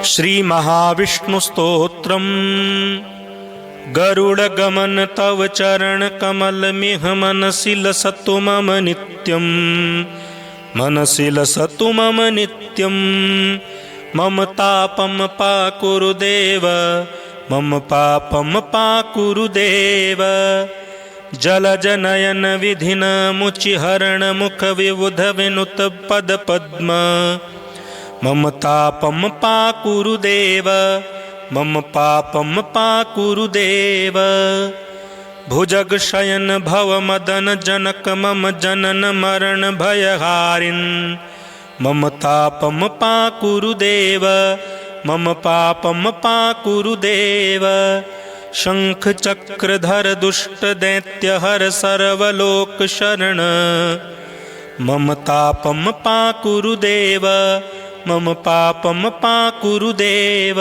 श्री महाविष्णुस्तोत्रम्। गरुडगमन तव चरण कमल मिह मनसि लसतु मम नित्यं, मनसि लसतु मम नित्यं। मम तापम पाकुरुदेव, मम पापम पाकुरुदेव। जलजनयन विधिन मुचिहरण मुख विबुध विनुत पद पद्म। मम तापम पाकुरुदेव, मम पापम पाकुरुदेव। भुजग शयन भव मदन जनक मम जनन मरण भयहारिन्। मम तापम पाकुरुदेव, मम पापम पाकुरुदेव। शंख चक्रधर दुष्ट दैत्य हर सर्वलोक शरण। मम तापम पाकुरुदेव, मम पापम पाकुरुदेव।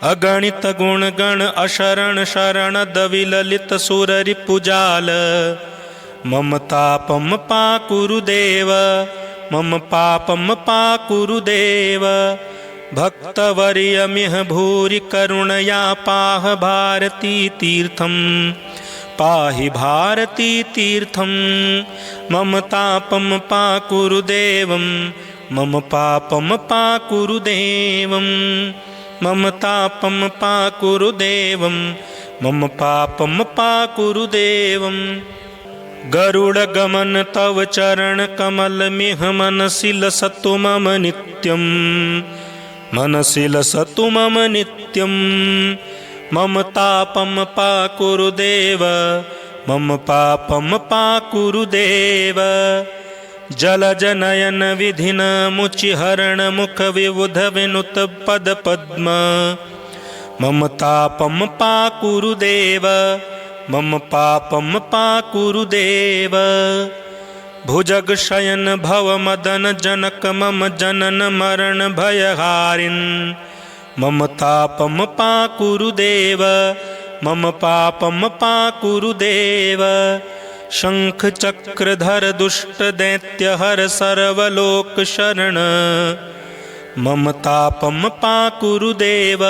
अगणित गुण गण अशरण शरण दविललित सुर रिपुजाल। मम तापम पाकुरुदेव, मम पापम पाकुरुदेव। भक्तवर्यमिह भूरि करुणया पाह भारती तीर्थम, पाहि भारती तीर्थम। मम तापम पाकुरुदेवं, मम पापम पाकुरुदेवं। मम तापम पाकुरुदेवं, मम पापम पाकुरुदेवं। गरुडगमन तव चरण कमल मिह मनसि लसतु मम नित्यं, मनसि लसतु मम नित्यं। मम तापम पाकुरुदेव, मम पापम पाकुरुदेव। जलजनयन विधिन मुचिहरण मुख विबुध विनुत पद पद्म। मम तापम पाकुरुदेव, मम पापम पाकुरुदेव। भुजग शयन भव मदन जनक मम जनन मरण भयहारिन्। मम तापम पाकुरुदेव, मम पापम पाकुरुदेव। शंख चक्रधर दुष्ट दैत्य हर सर्वलोक शरण। मम तापम पाकुरुदेव,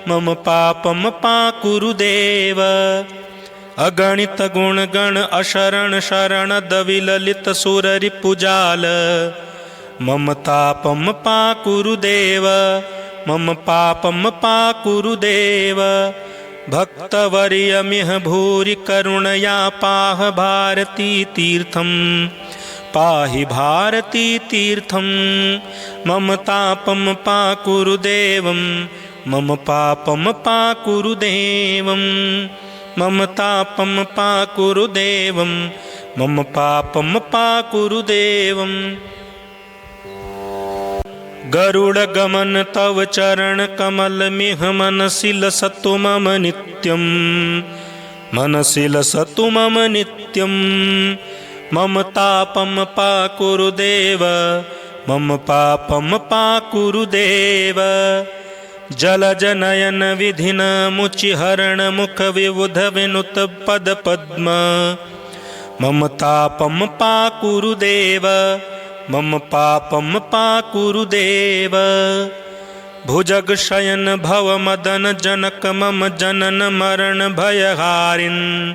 मम पापम पाकुरुदेव। अगणित गुण गण अशरण शरण दविललित सुर रिपुजाल। मम तापम पाकुरुदेव, मम पापम पाकुरुदेव। भक्तवर्यमिह भूरि करुणया पाह भारती तीर्थम, पाहि भारती तीर्थम। मम तापम पाकुरुदेवं, मम पापम पाकुरुदेवं। मम तापम पाकुरुदेवं, मम पापम पाकुरुदेवं। गरुडगमन तव चरण कमल मिह मनसि लसतु मम नित्यं, मनसि लसतु मम नित्यं। मम तापम पाकुरुदेव, मम पापम पाकुरुदेव। जलजनयन विधिन मुचिहरण मुख विबुध विनुत पद पद्म। मम तापम पाकुरुदेव, मम पापम पाकुरुदेव। भुजग शयन भव मदन जनक मम जनन मरण भयहारिन्।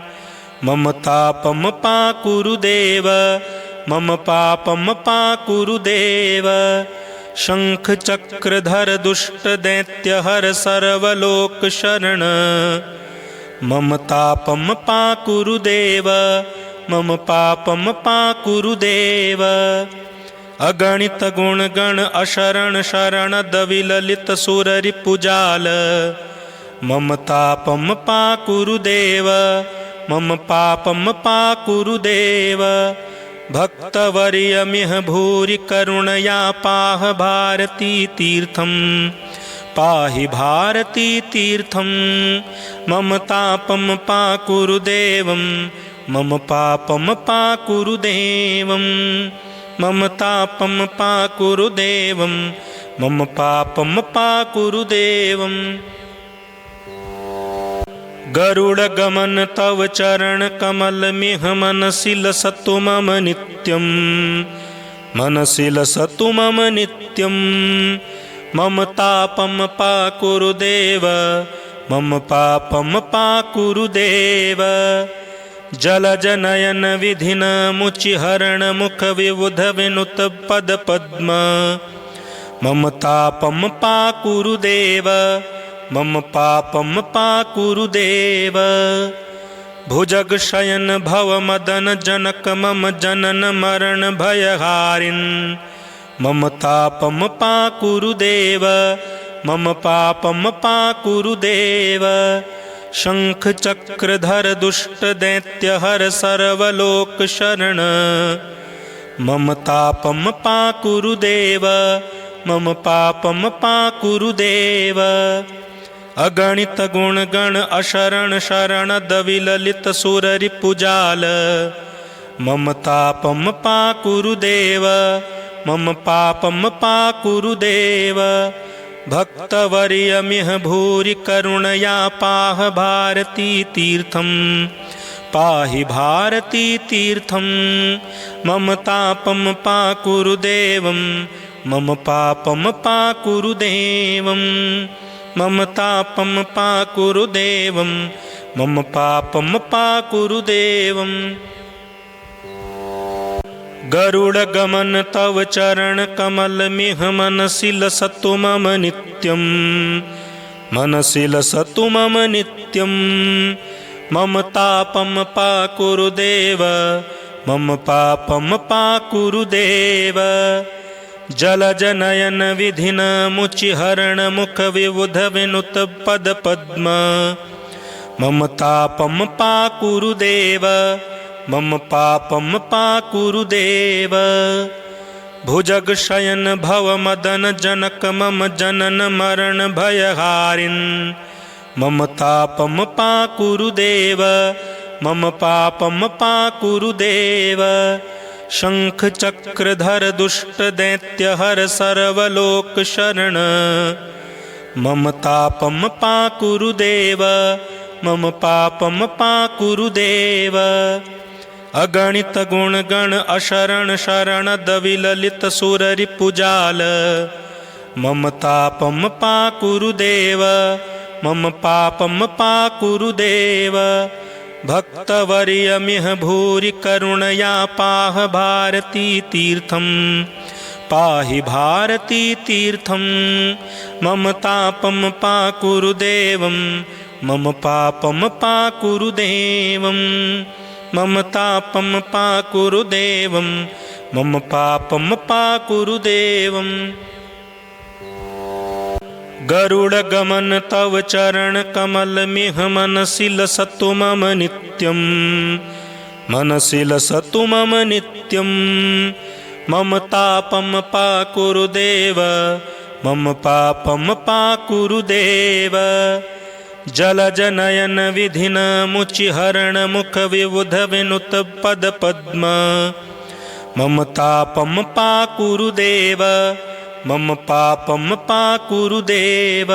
मम तापम पाकुरुदेव, मम पापम पाकुरुदेव। शंख चक्रधर दुष्ट दैत्य हर सर्वलोक शरण। मम तापम पाकुरुदेव, मम पापम पाकुरुदेव। अगणित गुण गण अशरण शरण दविललित सुर रिपुजाल। मम तापम पाकुरुदेव, मम पापम पाकुरुदेव। भक्तवर्यमिह भूरि करुणया पाह भारती तीर्थम, पाहि भारती तीर्थम। मम तापम पाकुरुदेवं, मम पापम पाकुरुदेवं। मम तापम पाकुरुदेवं, मम पापम पाकुरुदेवं। गरुडगमन तव चरण कमल मिह मनसि लसतु मम नित्यं, मनसि लसतु मम नित्यं। मम तापं पाकुरुदेव मम पापं पाकुरुदेव जलजनयन विधिन मुचिहरण मुख विबुध विनुत पद पद्म मम तापं पाकुरुदेव मम पापं पाकुरुदेव भुजग शयन भव मदन जनक मम जनन मरण भयहारिन् मम तापं पाकुरुदेव मम पापं पाकुरुदेव शंख चक्रधर दुष्ट दैत्य हर सर्वलोक शरण मम तापं पाकुरुदेव मम पापं पाकुरुदेव अगणित गुण गण अशरण शरण दविललित सुर रिपुजाल मम तापं पाकुरुदेव मम पापं पाकुरुदेव भक्तवर्यमिह भूरि करुणया पाह भारती तीर्थं पाहि भारती तीर्थं मम तापं पाकुरुदेवं मम पापं पाकुरुदेवं मम तापं पाकुरुदेवं मम पापं पाकुरुदेवं गरुडगमन तव चरण कमल मिह मनसि लसतु मम नित्यं मनसि लसतु मम नित्यं मम तापं पाकुरुदेव मम पापं पाकुरुदेव जलजनयन विधिन मुचिहरण मुख विबुध विनुत पद पद्म मम तापं पाकुरुदेव मम पापं पाकुरुदेव भुजग शयन भव मदन जनक मम जनन मरण भयहारिन् मम तापं पाकुरुदेव मम पापं पाकुरुदेव शंख चक्रधर दुष्ट दैत्य हर सर्वलोक शरण मम तापं पाकुरुदेव मम पापं पाकुरुदेव अगणित गुण गण अशरण शरण दविललित सुर रिपुजाल मम तापं पाकुरुदेव मम पापं पाकुरुदेव भक्तवर्यमिह भूरि करुणया पाह भारती तीर्थं पाहि भारती तीर्थं मम तापं पाकुरुदेवं मम पापं पाकुरुदेवं मम तापं पाकुरुदेवं मम पापं पाकुरुदेवं गरुडगमन तव चरण कमल मिह मनसि लसतु मम नित्यं मनसि लसतु मम नित्यं मम तापं पाकुरुदेव मम पापं पाकुरुदेव जलजनयन विधिन मुचिहरण मुख विबुध विनुत पद पद्म मम तापं पाकुरुदेव मम पापं पाकुरुदेव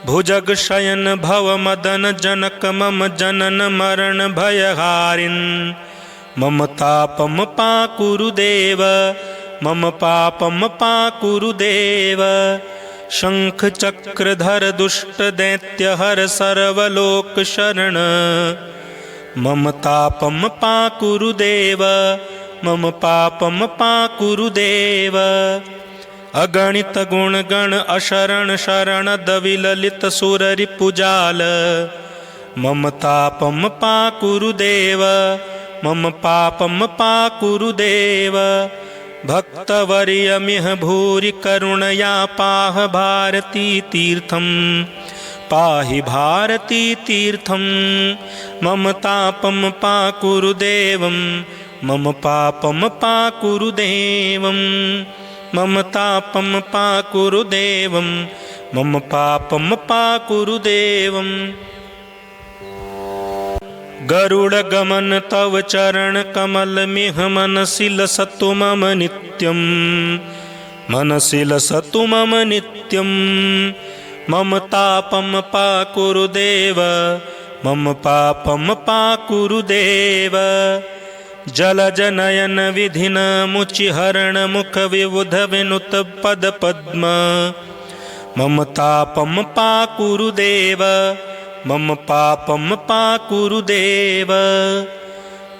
भुजग शयन भव मदन जनक मम जनन मरण भयहारिन् मम तापं पाकुरुदेव मम पापं पाकुरुदेव शंख चक्रधर दुष्ट दैत्य हर सर्वलोक शरण मम तापं पाकुरुदेव मम पापं पाकुरुदेव अगणित गुण गण अशरण शरण दविललित सुर रिपुजाल मम तापं पाकुरुदेव मम पापं पाकुरुदेव भक्तवर्यमिह भूरि करुणया पाह भारती तीर्थं पाहि भारती तीर्थं मम तापं पाकुरुदेवं मम पापं पाकुरुदेवं मम तापं पाकुरुदेवं मम पापं पाकुरुदेवं गरुडगमन तव चरण कमल मिह मनसि लसतु मम नित्यं मनसि लसतु मम नित्यं मम तापं पाकुरुदेव मम पापं पाकुरुदेव जलजनयन विधिन मुचिहरण मुख विबुध विनुत पद पद्म मम तापम पाकुरुदेव मम पापम पाकुरुदेव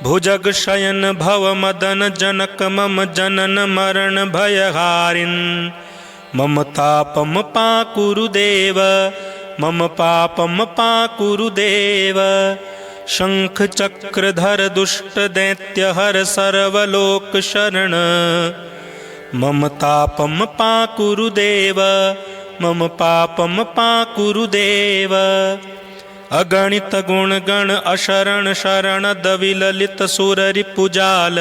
भुजग शयन भव मदन जनक मम जनन मरण भयहारिन् मम तापम पाकुरुदेव मम पापम पाकुरुदेव शंख चक्रधर दुष्ट दैत्य हर सर्वलोक शरण मम तापम पाकुरुदेव मम पापम पाकुरुदेव अगणित गुण गण अशरण शरण दविललित सुर रिपुजाल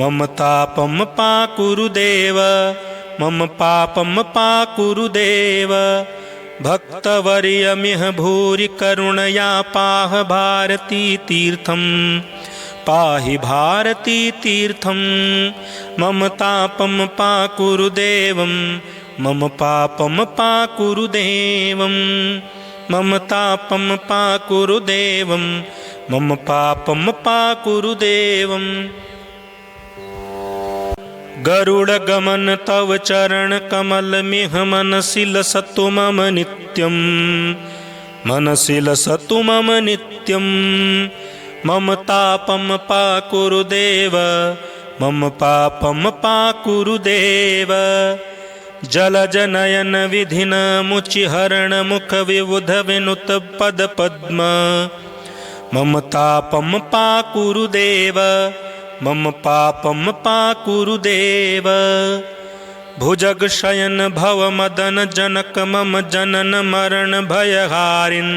मम तापम पाकुरुदेव मम पापम पाकुरुदेव भक्तवर्यमिह भूरि करुणया पाह भारती तीर्थम पाहि भारती तीर्थम मम तापम पाकुरुदेवं मम पापम पाकुरुदेवं मम तापम पाकुरुदेवं मम पापम पाकुरुदेवं गरुड़ गमन तव चरण कमल मिह मनसि लसतु मम नित्यं मनसि लसतु मम नित्यं मम तापम पाकुरुदेव मम पापम पाकुरुदेव जलजनयन विधिन मुचिहरण मुख विबुध विनुत पद पद्म मम तापम पाकुरुदेव मम पापम पाकुरुदेव भुजग शयन भव मदन जनक मम जनन मरण भयहारिन्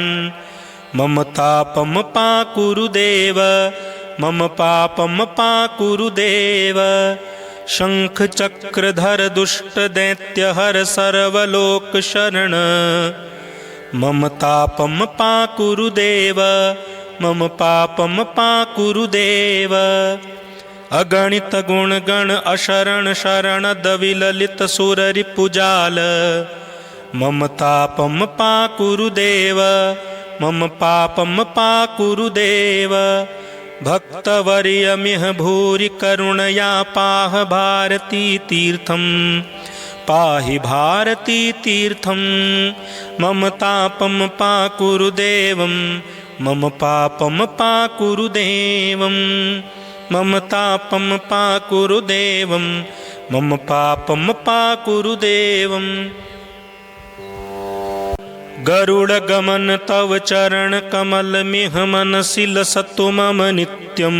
मम तापम पाकुरुदेव मम पापम पाकुरुदेव शंख चक्रधर दुष्ट दैत्य हर सर्वलोक शरण मम तापम पाकुरुदेव मम पापम पाकुरुदेव अगणित गुण गण अशरण शरण दविललित सुर रिपुजाल मम तापम पाकुरुदेव मम पापम पाकुरुदेव भक्तवर्यमिह भूरि करुणया पाह भारती तीर्थम पाहि भारती तीर्थम मम तापम पाकुरुदेवं मम पापम पाकुरुदेवं मम तापम पाकुरुदेवं मम पापम पाकुरुदेवं गरुड़ गमन तव चरण कमल मिह मनसि लसतु मम नित्यं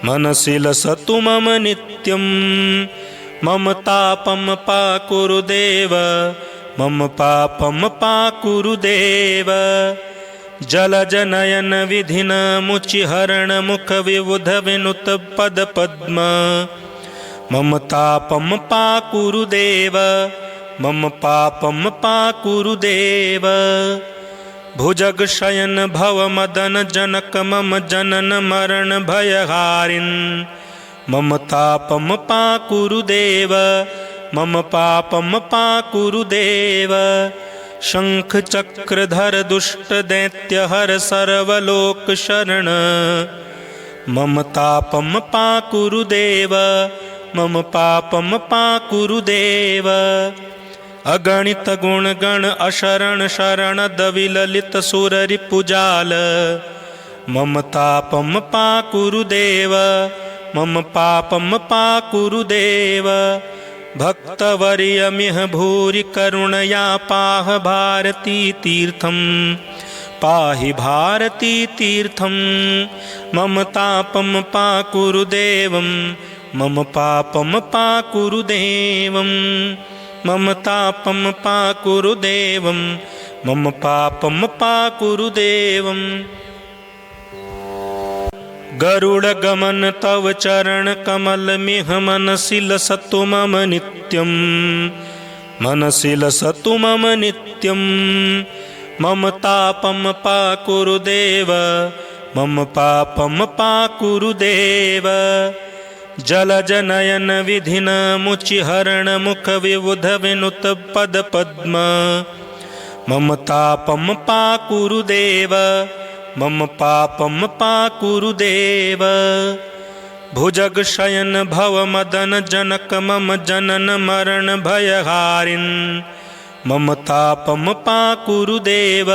मनसि लसतु मम नित्यं मम तापम पाकुरुदेव मम पापम पाकुरुदेव जलजनयन विधिन मुचिहरण मुख विबुध विनुत पद पद्म मम तापम पाकुरुदेव मम पापम पाकुरुदेव भुजग शयन भव मदन जनक मम जनन मरण भयहारिन् मम तापम पाकुरुदेव मम पापम पाकुरुदेव शंख चक्रधर दुष्ट दैत्य हर सर्वलोक शरण मम तापम पाकुरुदेव मम पापम पाकुरुदेव अगणित गुण गण अशरण शरण दविललित सुर रिपुजाल मम तापम पाकुरुदेव मम पापम पाकुरुदेव भक्तवर्यमिह भूरि करुणया पाह भारती तीर्थम पाहि भारती तीर्थम मम तापम पाकुरुदेवं मम पापम पाकुरुदेवं मम तापम पाकुरुदेवं मम पापम पाकुरुदेवं गरुड़ गमन तव चरण कमल मिह मनसि लसतु मम नित्यं मनसि लसतु मम नित्यं मम तापम पाकुरुदेव मम पापम पाकुरुदेव जलजनयन विधिन मुचिहरण मुख विबुध विनुत पद पद्म मम तापम पाकुरुदेव मम पापं पाकुरुदेव। भुजगशयन भवमदन जनक मम जनन मरण भयहारिन् मम तापं पाकुरुदेव।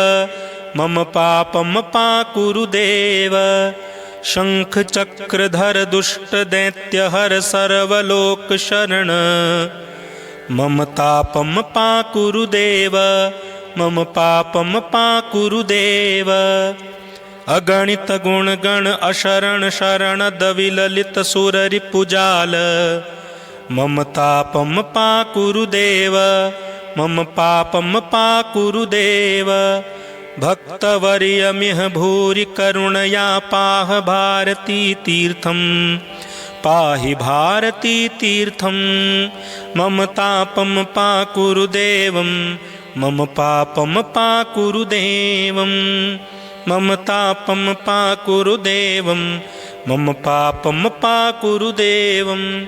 मम पापं पाकुरुदेव। शंख चक्रधर दुष्ट दैत्यहर सर्वलोक शरण मम तापं पाकुरुदेव। मम पापं पाकुरुदेव। अगणित गुण गण अशरण शरण दविललित सुर रिपुजाल मम तापं पाकुरुदेव। मम पापं पाकुरुदेव। भक्तवर्यमिह भूरि करुणया पाह भारती तीर्थं पाहि भारती तीर्थं मम तापं पाकुरुदेवं। मम पापं पाकुरुदेवं। मम तापं पाकुरुदेवं। मम पापं पाकुरुदेवं।